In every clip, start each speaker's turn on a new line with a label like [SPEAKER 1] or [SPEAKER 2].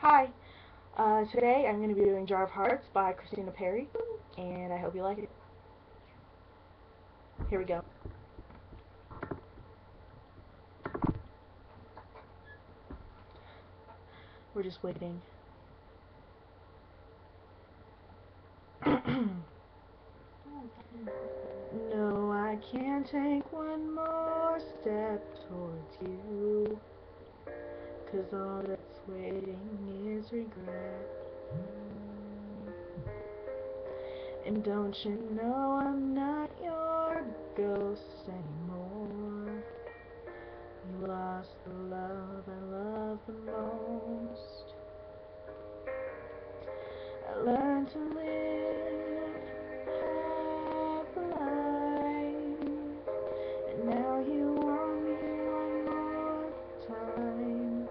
[SPEAKER 1] Hi, today I'm going to be doing Jar of Hearts by Christina Perri, and I hope you like it. Here we go. We're just waiting. No, I can't take one more step towards you, 'cause all that's waiting is regret. And don't you know I'm not your ghost anymore? You lost the love I love the most. I learned to live half a life, and now you want me one more time.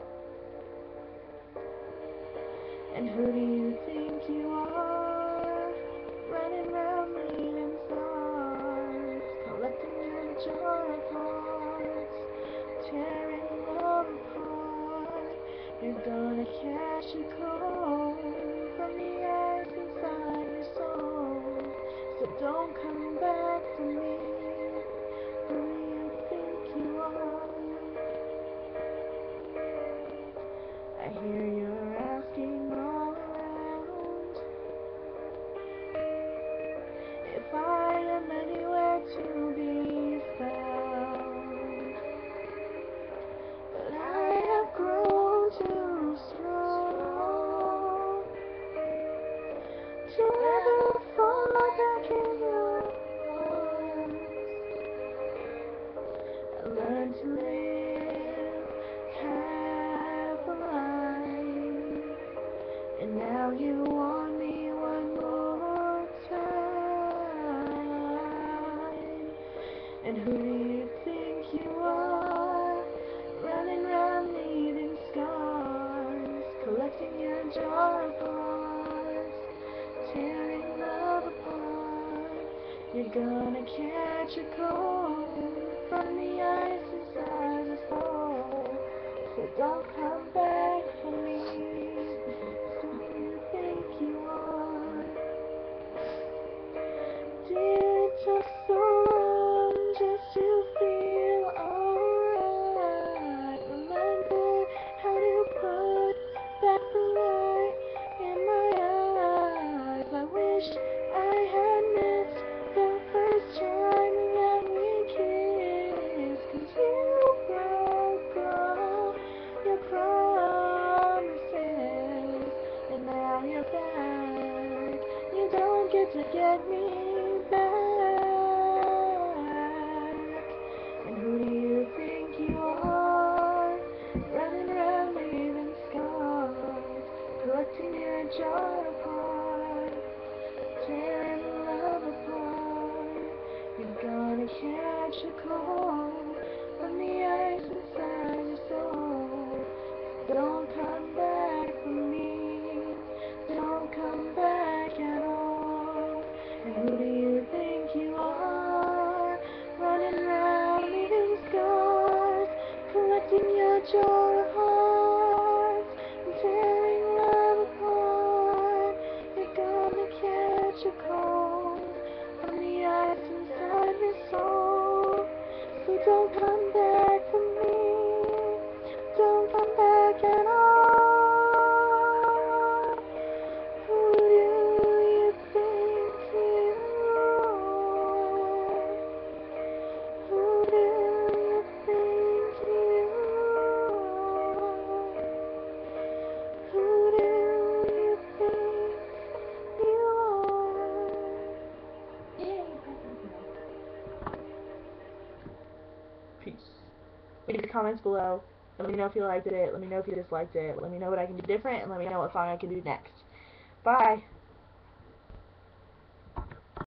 [SPEAKER 1] And who do you think you are, running round leaving stars, collecting your jar of hearts, tearing love apart? You're gonna catch a cold from the ice inside your soul. So don't come back for me. Who do you think you are? I hear you're asking all around if I am anywhere to be found. But I have grown too strong to ever fall back in your arms. I learned to live half a life, and now you want me one more time. And who do you think you are, running round leaving scars, collecting your jar of hearts, tearing love apart? You're gonna catch a cold from the ice inside your soul. So don't come back for me. Who do you think you are? Did it take so long just to feel alright? Remember how you put back the light in my eyes. I wish I had missed the first time that we kissed, 'cause you broke all your promises, and now you're back. You don't get to get me back. And who do you think you are, running around leaving scars, collecting your jar of hearts, tearing love apart? You're gonna catch a cold from the ice inside your soul. Don't come back for me. Don't come back at all. And who do you think you are, running round leaving scars, collecting your jar of hearts, and tearing love apart? You're gonna catch a cold from the ice inside your soul. So don't come back for me. Don't come back at all. Who do you think you are? Who do you think you are? Who do you think you are? Peace. Leave your comments below. Let me know if you liked it. Let me know if you disliked it. Let me know what I can do different, and let me know what song I can do next. Bye.